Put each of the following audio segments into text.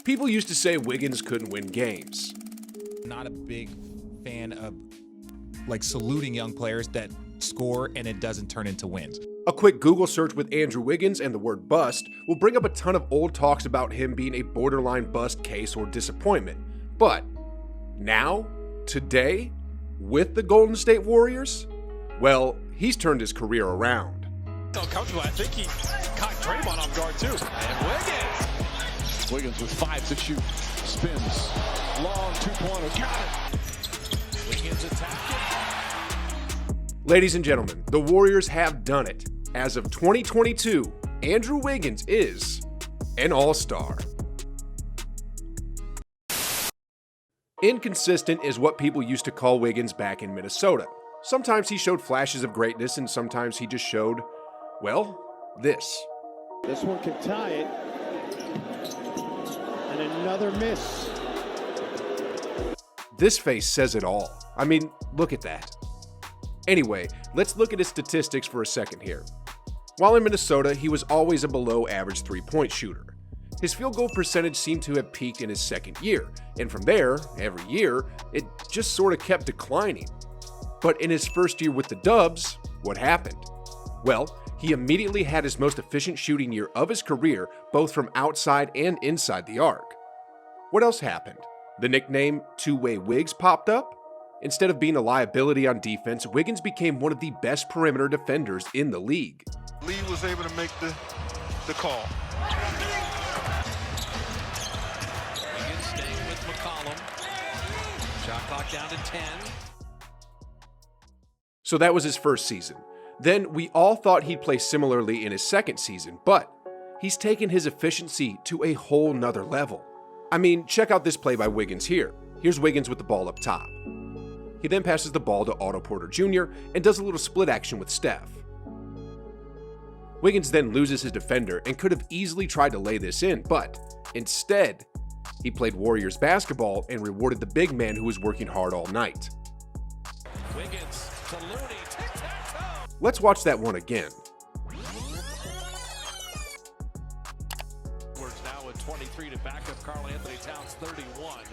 People used to say Wiggins couldn't win games. Not a big fan of saluting young players that score and it doesn't turn into wins. A quick Google search with Andrew Wiggins and the word bust will bring up a ton of old talks about him being a borderline bust case or disappointment. But now, today, with the Golden State Warriors, well, he's turned his career around. Uncomfortable. I think he caught Draymond off guard too. And Wiggins with 5 to shoot. Spins. Long two-pointer. Got it. Wiggins attacking. Ladies and gentlemen, the Warriors have done it. As of 2022, Andrew Wiggins is an all-star. Inconsistent is what people used to call Wiggins back in Minnesota. Sometimes he showed flashes of greatness and sometimes he just showed, well, this. This one can tie it. And another miss. This face says it all. I mean, look at that. Anyway, let's look at his statistics for a second here. While in Minnesota, he was always a below-average three-point shooter. His field goal percentage seemed to have peaked in his second year, and from there, every year, it just sort of kept declining. But in his first year with the Dubs, what happened? Well, he immediately had his most efficient shooting year of his career, both from outside and inside the arc. What else happened? The nickname Two-Way Wiggs popped up? Instead of being a liability on defense, Wiggins became one of the best perimeter defenders in the league. Lee was able to make the call. Wiggins staying with McCollum. Shot clock down to 10. So that was his first season. Then we all thought he'd play similarly in his second season, but he's taken his efficiency to a whole nother level. I mean, check out this play by Wiggins here. Here's Wiggins with the ball up top. He then passes the ball to Otto Porter Jr. and does a little split action with Steph. Wiggins then loses his defender and could have easily tried to lay this in, but instead, he played Warriors basketball and rewarded the big man who was working hard all night. Wiggins to Looney. Tic-tac-toe. Let's watch that one again. Edwards now with 23 to back up Karl Anthony Towns 31.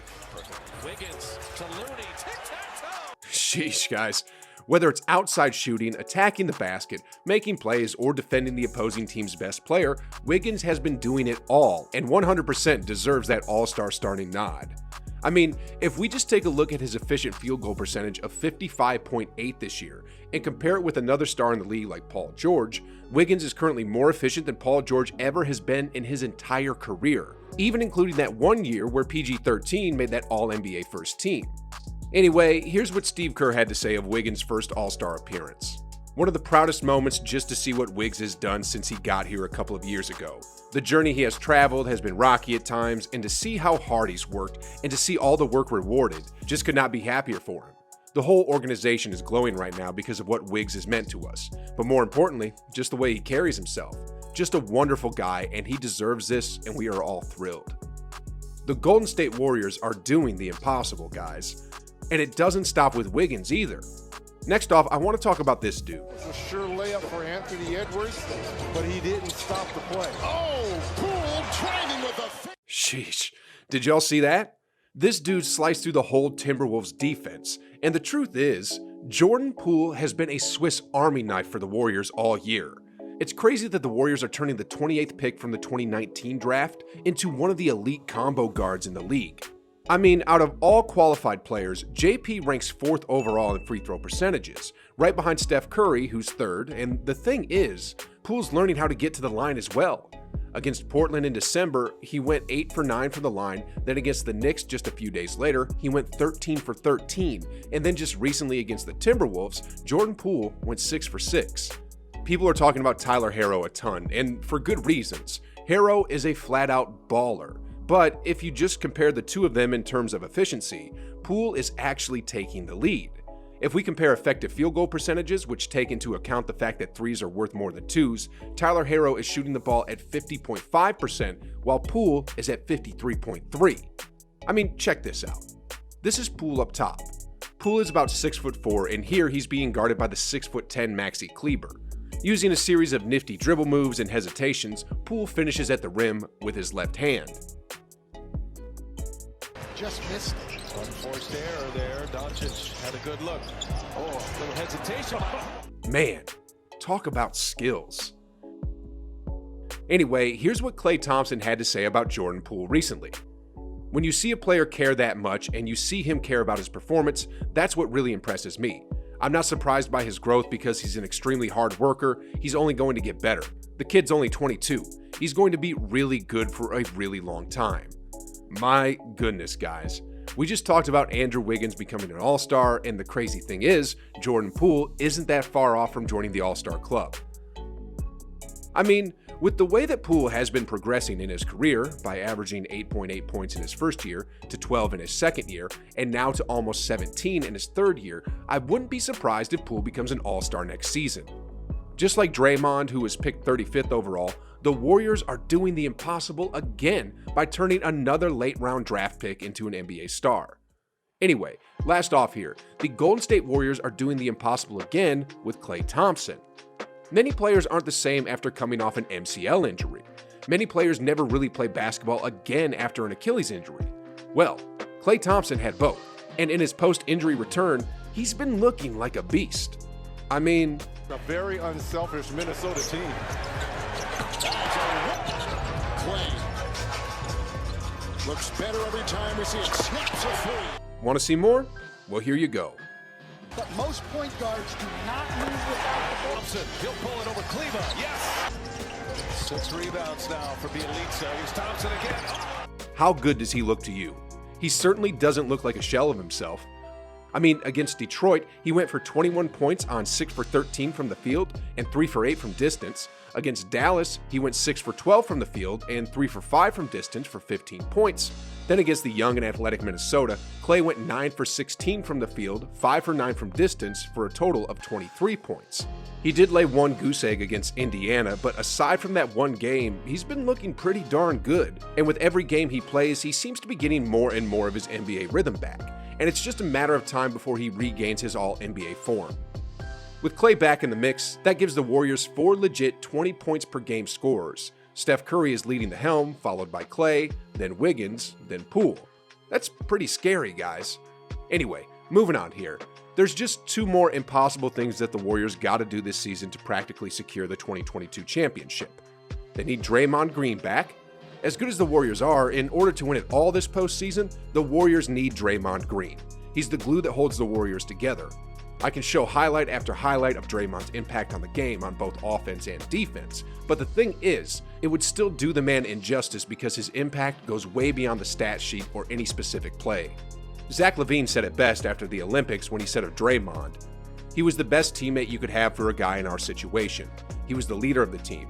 Wiggins to Looney. Tic-tac-toe. Sheesh, guys. Whether it's outside shooting, attacking the basket, making plays, or defending the opposing team's best player, Wiggins has been doing it all and 100% deserves that all-star starting nod. I mean, if we just take a look at his efficient field goal percentage of 55.8 this year and compare it with another star in the league like Paul George, Wiggins is currently more efficient than Paul George ever has been in his entire career, even including that one year where PG-13 made that All-NBA first team. Anyway, here's what Steve Kerr had to say of Wiggins' first All-Star appearance. One of the proudest moments just to see what Wiggs has done since he got here a couple of years ago. The journey he has traveled has been rocky at times, and to see how hard he's worked and to see all the work rewarded, just could not be happier for him. The whole organization is glowing right now because of what Wiggs has meant to us, but more importantly, just the way he carries himself. Just a wonderful guy, and he deserves this, and we are all thrilled. The Golden State Warriors are doing the impossible, guys. And it doesn't stop with Wiggins either. Next off, I want to talk about this dude. It was a sure layup for Anthony Edwards, but he didn't stop the play. Oh, Poole driving with a... Sheesh. Did y'all see that? This dude sliced through the whole Timberwolves defense. And the truth is, Jordan Poole has been a Swiss Army knife for the Warriors all year. It's crazy that the Warriors are turning the 28th pick from the 2019 draft into one of the elite combo guards in the league. I mean, out of all qualified players, JP ranks 4th overall in free throw percentages, right behind Steph Curry, who's 3rd, and the thing is, Poole's learning how to get to the line as well. Against Portland in December, he went 8 for 9 from the line, then against the Knicks just a few days later, he went 13 for 13, and then just recently against the Timberwolves, Jordan Poole went 6 for 6. People are talking about Tyler Herro a ton, and for good reasons. Herro is a flat-out baller. But if you just compare the two of them in terms of efficiency, Poole is actually taking the lead. If we compare effective field goal percentages, which take into account the fact that threes are worth more than twos, Tyler Herro is shooting the ball at 50.5%, while Poole is at 53.3%. I mean, check this out. This is Poole up top. Poole is about 6'4", and here he's being guarded by the 6'10" Maxi Kleber. Using a series of nifty dribble moves and hesitations, Poole finishes at the rim with his left hand. just missed it. Unforced error there. Doncic had a good look. Oh, a little hesitation. Man, talk about skills. Anyway, here's what Klay Thompson had to say about Jordan Poole recently. When you see a player care that much and you see him care about his performance, that's what really impresses me. I'm not surprised by his growth because he's an extremely hard worker. He's only going to get better. The kid's only 22. He's going to be really good for a really long time. My goodness, guys. We just talked about Andrew Wiggins becoming an all-star, and the crazy thing is, Jordan Poole isn't that far off from joining the all-star club. I mean, with the way that Poole has been progressing in his career, by averaging 8.8 points in his first year, to 12 in his second year, and now to almost 17 in his third year, I wouldn't be surprised if Poole becomes an all-star next season. Just like Draymond, who was picked 35th overall, the Warriors are doing the impossible again by turning another late-round draft pick into an NBA star. Anyway, last off here, the Golden State Warriors are doing the impossible again with Klay Thompson. Many players aren't the same after coming off an MCL injury. Many players never really play basketball again after an Achilles injury. Well, Klay Thompson had both, and in his post-injury return, he's been looking like a beast. I mean, A very unselfish Minnesota team. Klay looks better every time we see it. Snaps a three. want to see more? Well, here you go. But most point guards do not move without the ball. Thompson, he'll pull it over Kleba. Yes! 6 rebounds now for Bielitsa. Here's Thompson again. How good does he look to you? He certainly doesn't look like a shell of himself. I mean, against Detroit, he went for 21 points on 6 for 13 from the field and 3 for 8 from distance. Against Dallas, he went 6 for 12 from the field and 3 for 5 from distance for 15 points. Then against the young and athletic Minnesota, Klay went 9 for 16 from the field, 5 for 9 from distance for a total of 23 points. He did lay one goose egg against Indiana, but aside from that one game, he's been looking pretty darn good. And with every game he plays, he seems to be getting more and more of his NBA rhythm back. And it's just a matter of time before he regains his all-NBA form. With Klay back in the mix, that gives the Warriors 4 legit 20 points per game scorers. Steph Curry is leading the helm, followed by Klay, then Wiggins, then Poole. That's pretty scary, guys. Anyway, moving on here. There's just 2 more impossible things that the Warriors gotta do this season to practically secure the 2022 championship. They need Draymond Green back. As good as the Warriors are, in order to win it all this postseason, the Warriors need Draymond Green. He's the glue that holds the Warriors together. I can show highlight after highlight of Draymond's impact on the game on both offense and defense, but the thing is, it would still do the man injustice because his impact goes way beyond the stat sheet or any specific play. Zach LaVine said it best after the Olympics when he said of Draymond, "He was the best teammate you could have for a guy in our situation. He was the leader of the team.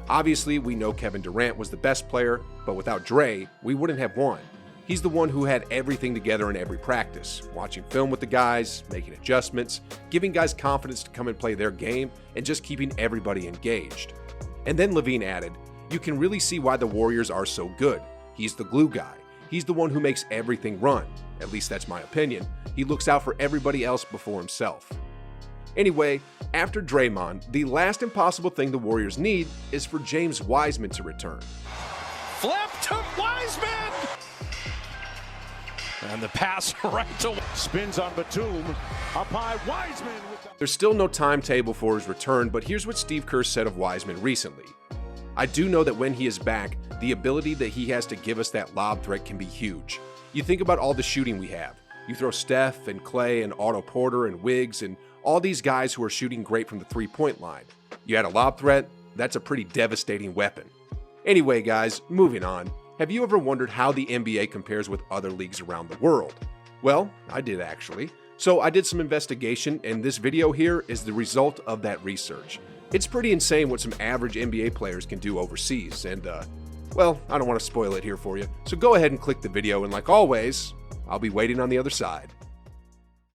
Obviously, we know Kevin Durant was the best player, but without Dre, we wouldn't have won. He's the one who had everything together in every practice, watching film with the guys, making adjustments, giving guys confidence to come and play their game, and just keeping everybody engaged." And then LaVine added, "You can really see why the Warriors are so good. He's the glue guy. He's the one who makes everything run. At least that's my opinion. He looks out for everybody else before himself." Anyway, after Draymond, the last impossible thing the Warriors need is for James Wiseman to return. Flip to Wiseman! And the pass right to spins on Batum. Up high, Wiseman. There's still no timetable for his return, but here's what Steve Kerr said of Wiseman recently. "I do know that when he is back, the ability that he has to give us that lob threat can be huge. You think about all the shooting we have. You throw Steph and Klay and Otto Porter and Wiggs and all these guys who are shooting great from the three-point line. You add a lob threat, that's a pretty devastating weapon." Anyway, guys, moving on. Have you ever wondered how the NBA compares with other leagues around the world? Well, I did actually. So I did some investigation, and this video here is the result of that research. It's pretty insane what some average NBA players can do overseas, and well, I don't want to spoil it here for you. So go ahead and click the video, and like always, I'll be waiting on the other side.